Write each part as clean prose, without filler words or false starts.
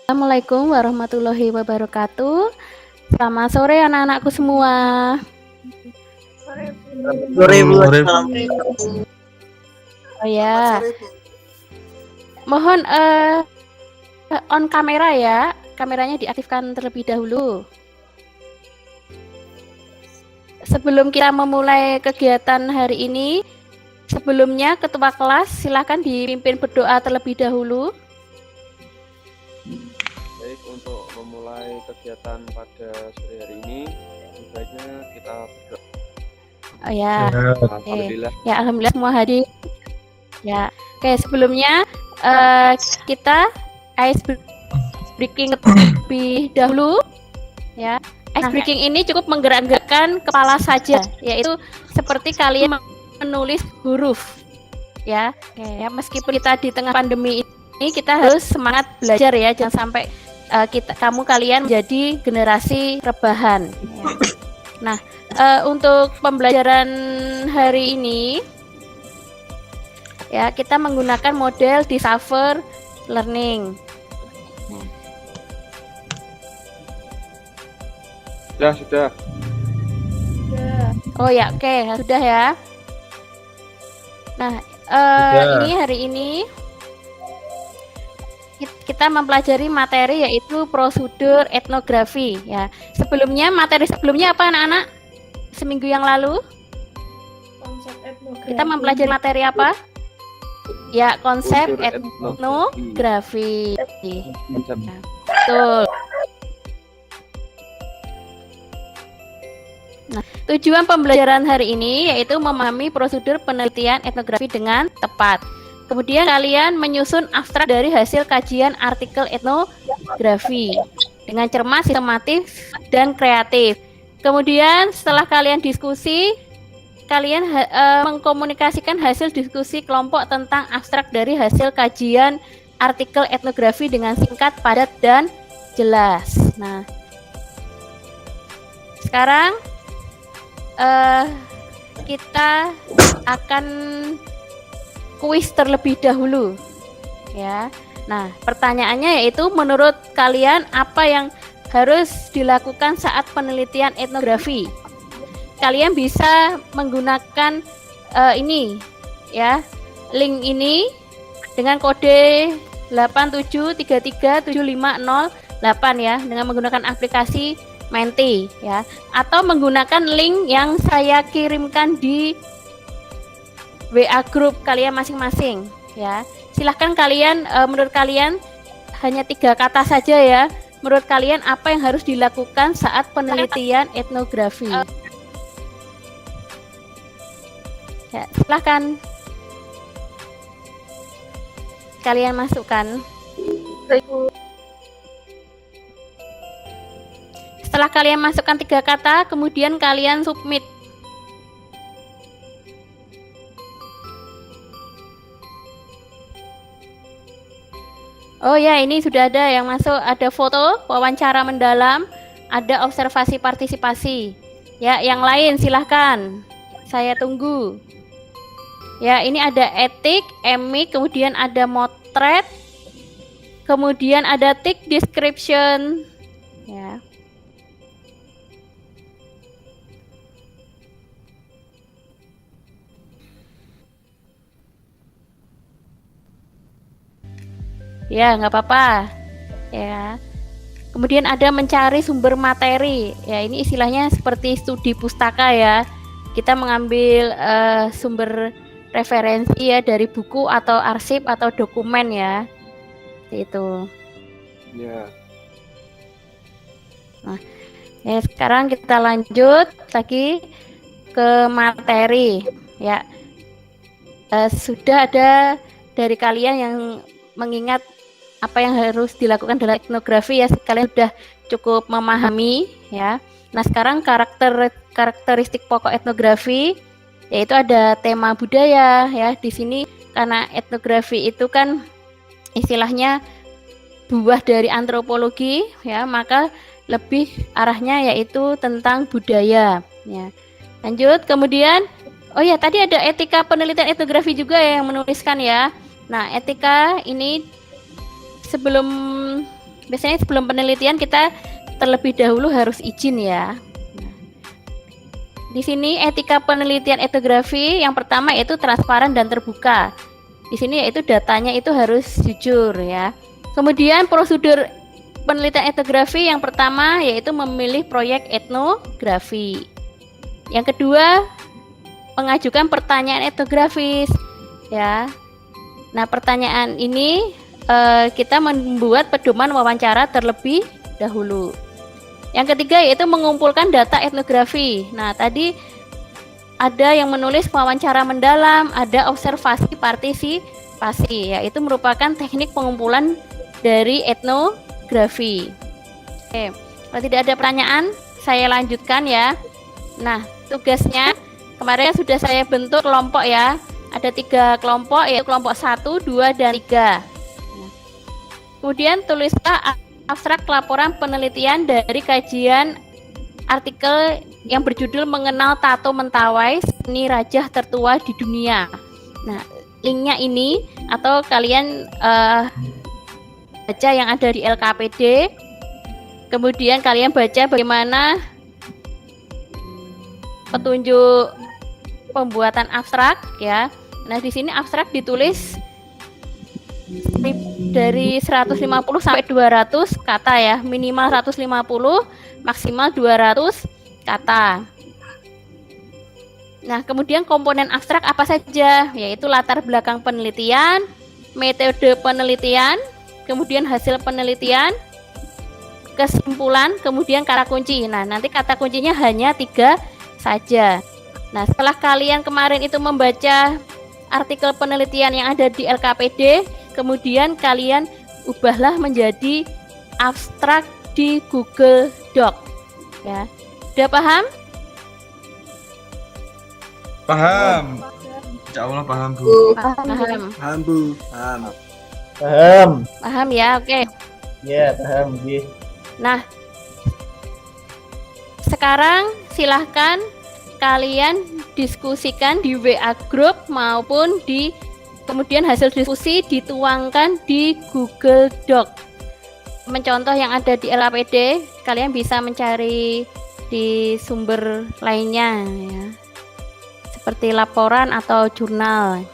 Assalamualaikum warahmatullahi wabarakatuh. Selamat sore anak-anakku semua. Sore Bu. Oh ya, mohon on kamera ya. Kameranya diaktifkan terlebih dahulu. Sebelum kita memulai kegiatan hari ini, sebelumnya ketua kelas silakan dipimpin berdoa terlebih dahulu. Baik, untuk memulai kegiatan pada sore hari ini, sebaiknya kita berdoa. Oh ya, Alhamdulillah. Ya alhamdulillah semua hadir. Ya, oke sebelumnya kita ice breaking lebih dahulu. Ya, ice breaking ini cukup menggerak-gerakkan kepala saja, yaitu seperti kalian menulis huruf. Ya, meskipun kita di tengah pandemi ini kita harus semangat belajar ya, jangan sampai kalian menjadi generasi rebahan. Ya. Nah, untuk pembelajaran hari ini ya kita menggunakan model Discover Learning. Sudah. Oh ya, oke, sudah ya. Nah, ini hari ini kita mempelajari materi yaitu prosedur etnografi ya. Materi sebelumnya apa anak-anak? Seminggu yang lalu Konsep etnografi. kita mempelajari materi apa? Ya, konsep etnografi. Nah, betul. Nah, tujuan pembelajaran hari ini yaitu memahami prosedur penelitian etnografi dengan tepat. Kemudian kalian menyusun abstrak dari hasil kajian artikel etnografi dengan cermat, sistematis, dan kreatif. Kemudian setelah kalian diskusi, kalian mengkomunikasikan hasil diskusi kelompok tentang abstrak dari hasil kajian artikel etnografi dengan singkat, padat, dan jelas. Nah, sekarang kita akan kuis terlebih dahulu ya. Nah, pertanyaannya yaitu menurut kalian apa yang harus dilakukan saat penelitian etnografi? Kalian bisa menggunakan ini ya, link ini dengan kode 87337508 ya, dengan menggunakan aplikasi Menti ya, atau menggunakan link yang saya kirimkan di WA grup kalian masing-masing ya. Silahkan kalian menurut kalian hanya 3 kata saja ya. Menurut kalian apa yang harus dilakukan saat penelitian etnografi? Ya, silahkan kalian masukkan. Setelah kalian masukkan 3 kata, kemudian kalian submit. Oh ya, ini sudah ada yang masuk. Ada foto, wawancara mendalam, ada observasi partisipasi. Ya, yang lain silahkan. Saya tunggu. Ya, ini ada etik, emik, kemudian ada motret, kemudian ada tick description. Ya. Ya, nggak apa-apa. Ya. Kemudian ada mencari sumber materi. Ya, ini istilahnya seperti studi pustaka ya. Kita mengambil sumber referensi ya dari buku atau arsip atau dokumen ya. Itu. Ya. Nah, ya sekarang kita lanjut lagi ke materi. Ya. Sudah ada dari kalian yang mengingat apa yang harus dilakukan dalam etnografi ya, kalian sudah cukup memahami ya. Nah, sekarang karakteristik pokok etnografi yaitu ada tema budaya ya. Di sini karena etnografi itu kan istilahnya buah dari antropologi ya, maka lebih arahnya yaitu tentang budaya ya. Lanjut, kemudian oh ya, tadi ada etika penelitian etnografi juga ya yang menuliskan ya. Nah, etika ini sebelum biasanya sebelum penelitian kita terlebih dahulu harus izin ya. Nah, di sini etika penelitian etnografi yang pertama yaitu transparan dan terbuka. Di sini yaitu datanya itu harus jujur ya. Kemudian prosedur penelitian etnografi yang pertama yaitu memilih proyek etnografi. Yang kedua, mengajukan pertanyaan etnografis ya. Nah, pertanyaan ini kita membuat pedoman wawancara terlebih dahulu. Yang ketiga yaitu mengumpulkan data etnografi. Nah, tadi ada yang menulis wawancara mendalam, ada observasi partisipasi, yaitu merupakan teknik pengumpulan dari etnografi. Oke, kalau tidak ada pertanyaan, saya lanjutkan ya. Nah, tugasnya kemarin sudah saya bentuk kelompok ya. Ada 3 kelompok, yaitu kelompok 1, 2, dan 3. Kemudian tulislah abstrak laporan penelitian dari kajian artikel yang berjudul Mengenal Tato Mentawai, Seni Rajah Tertua di Dunia. Nah, linknya ini atau kalian baca yang ada di LKPD. Kemudian kalian baca bagaimana petunjuk pembuatan abstrak ya. Nah, di sini abstrak ditulis dari 150 sampai 200 kata ya, minimal 150, maksimal 200 kata. Nah, kemudian komponen abstrak apa saja? Yaitu latar belakang penelitian, metode penelitian, kemudian hasil penelitian, kesimpulan, kemudian kata kunci. Nah, nanti kata kuncinya hanya 3 saja. Nah, setelah kalian kemarin itu membaca artikel penelitian yang ada di LKPD, kemudian kalian ubahlah menjadi abstrak di Google Doc. Ya, sudah paham? Paham. Insya Allah paham, Bu. Paham. Paham, Bu. Paham. Paham. Paham ya, oke. Ya, paham, Bu. Nah, sekarang silahkan kalian diskusikan di WA group maupun kemudian hasil diskusi dituangkan di Google Doc. Mencontoh yang ada di LKPD, kalian bisa mencari di sumber lainnya ya. Seperti laporan atau jurnal.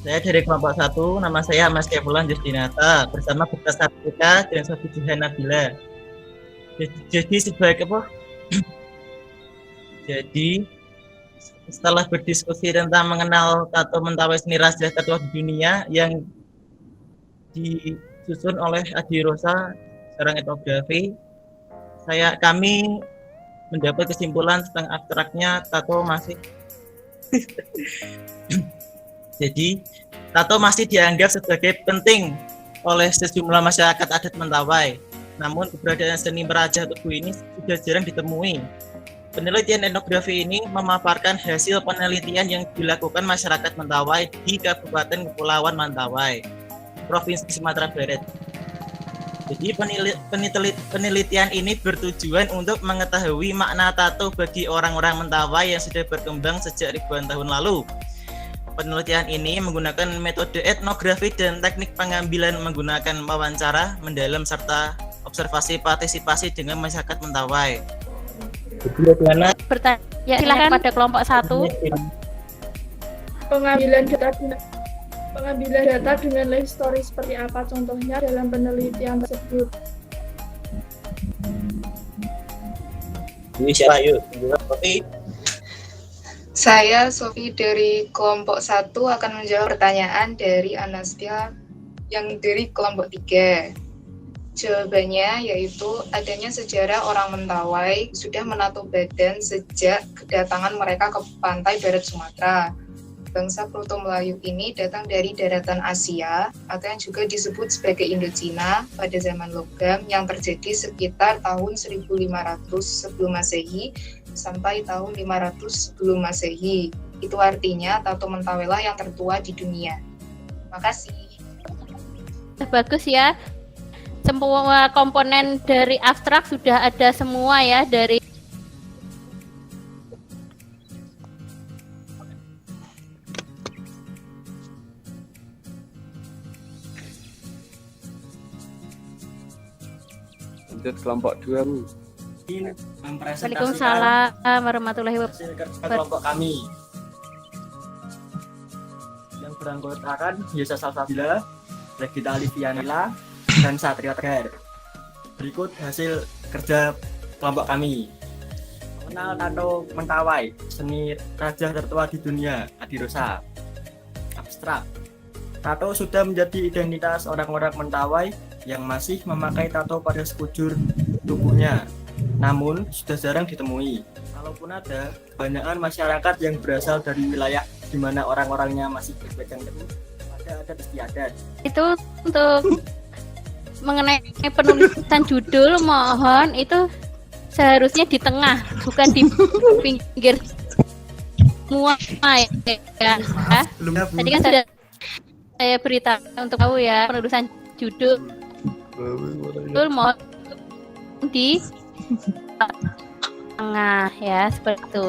Saya dari kelompok 1, nama saya Mas Kevulan Justinata, bersama Bukta Sartika dan Sofi Juhan Nabila. Jadi sebagai apa? Jadi setelah berdiskusi tentang mengenal tato mentawai seni rajah tertua di dunia yang disusun oleh Adi Rosa, seorang etnografi, kami mendapat kesimpulan tentang abstraknya tato masih jadi tato masih dianggap sebagai penting oleh sejumlah masyarakat adat Mentawai. Namun keberadaan seni merajah tubuh ini sudah jarang ditemui. Penelitian etnografi ini memaparkan hasil penelitian yang dilakukan masyarakat Mentawai di Kabupaten Kepulauan Mentawai, Provinsi Sumatera Barat. Jadi penelitian ini bertujuan untuk mengetahui makna tato bagi orang-orang Mentawai yang sudah berkembang sejak ribuan tahun lalu. Penelitian ini menggunakan metode etnografi dan teknik pengambilan menggunakan wawancara mendalam serta observasi partisipasi dengan masyarakat Mentawai. Bertanya silakan pada kelompok 1. Pengambilan data dengan life story seperti apa contohnya dalam penelitian tersebut? Ini siapa yuk? Tapi Saya Sofi dari kelompok 1 akan menjawab pertanyaan dari Anastasia yang dari kelompok 3. Jawabannya yaitu adanya sejarah orang Mentawai sudah menato badan sejak kedatangan mereka ke pantai barat Sumatera. Bangsa Proto Melayu ini datang dari daratan Asia atau yang juga disebut sebagai Indochina pada zaman logam yang terjadi sekitar tahun 1500 sebelum Masehi sampai tahun 500 sebelum Masehi. Itu artinya tato Mentawai lah yang tertua di dunia. Makasih. Bagus ya. Semua komponen dari abstrak sudah ada semua ya, dari Lanjut kelompok 2, Bu. Ini mempresentasikan Waalaikumsalam warahmatullahi hasil kerja kelompok kami yang beranggotakan Yesa Salsabila, Regita Alivianila, dan Satria Tegar. Berikut hasil kerja kelompok kami. Mengenal tato Mentawai, seni raja tertua di dunia, Adirosa. Abstrak. Tato sudah menjadi identitas orang-orang Mentawai yang masih memakai tato pada sekujur tubuhnya, namun sudah jarang ditemui. Kalaupun ada, kebanyakan masyarakat yang berasal dari wilayah di mana orang-orangnya masih berpegang teguh pada adat istiadat. itu untuk mengenai penulisan judul, mohon itu seharusnya di tengah, bukan di pinggir semua ya. Tadi kan sudah saya beritahu untuk tahu ya, penulisan judul mohon di tengah ya, seperti itu.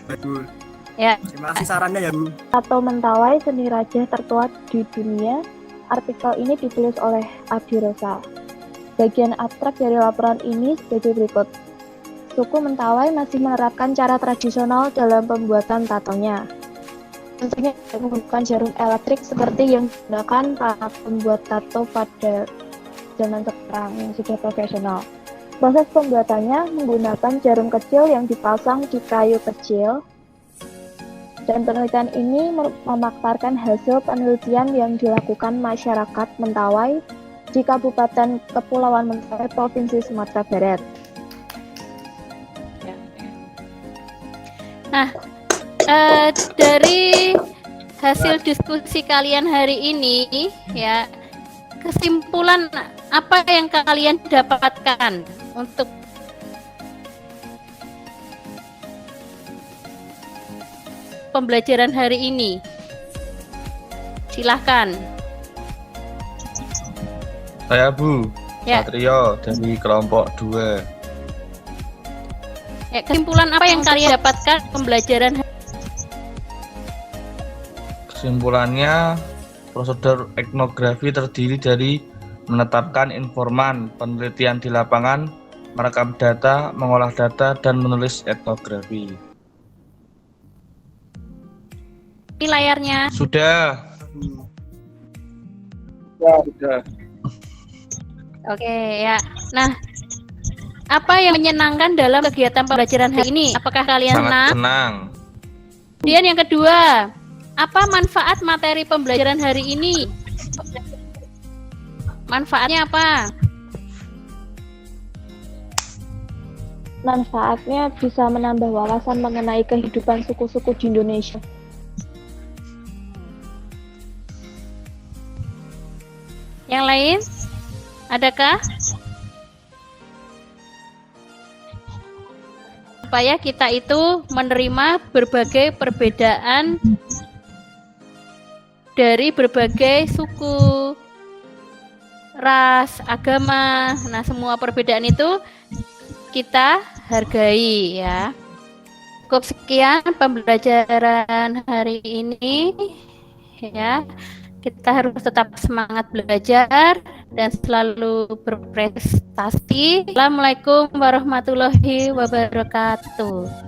Betul. Ya. Terima kasih sarannya ya, Bu. Tato Mentawai seni raja tertua di dunia. Artikel ini ditulis oleh Adirosa. Bagian abstrak dari laporan ini sebagai berikut. Suku Mentawai masih menerapkan cara tradisional dalam pembuatan tatonya. Tentunya tidak menggunakan jarum elektrik seperti yang digunakan para pembuat tato pada zaman sekarang yang sudah profesional. Proses pembuatannya menggunakan jarum kecil yang dipasang di kayu kecil. Dan penelitian ini memaparkan hasil penelitian yang dilakukan masyarakat Mentawai di Kabupaten Kepulauan Mentawai, Provinsi Sumatera Barat. Nah, dari hasil diskusi kalian hari ini ya, kesimpulan apa yang kalian dapatkan untuk pembelajaran hari ini? Silahkan. Saya Bu, Ya. Satrio dari kelompok 2. Ya, kesimpulan apa yang kalian dapatkan pembelajaran? Kesimpulannya, prosedur etnografi terdiri dari menetapkan informan, penelitian di lapangan, merekam data, mengolah data, dan menulis etnografi. Ini layarnya. Sudah. Ya, sudah. Oke ya. Nah, apa yang menyenangkan dalam kegiatan pembelajaran hari ini? Apakah kalian Sangat senang? senang. Kemudian yang kedua, apa manfaat materi pembelajaran hari ini? Manfaatnya apa? Manfaatnya bisa menambah wawasan mengenai kehidupan suku-suku di Indonesia. Yang lain? Adakah? Supaya kita itu menerima berbagai perbedaan dari berbagai suku, ras, agama. Nah, semua perbedaan itu kita hargai ya. Cukup sekian pembelajaran hari ini ya. Kita harus tetap semangat belajar dan selalu berprestasi. Assalamualaikum warahmatullahi wabarakatuh.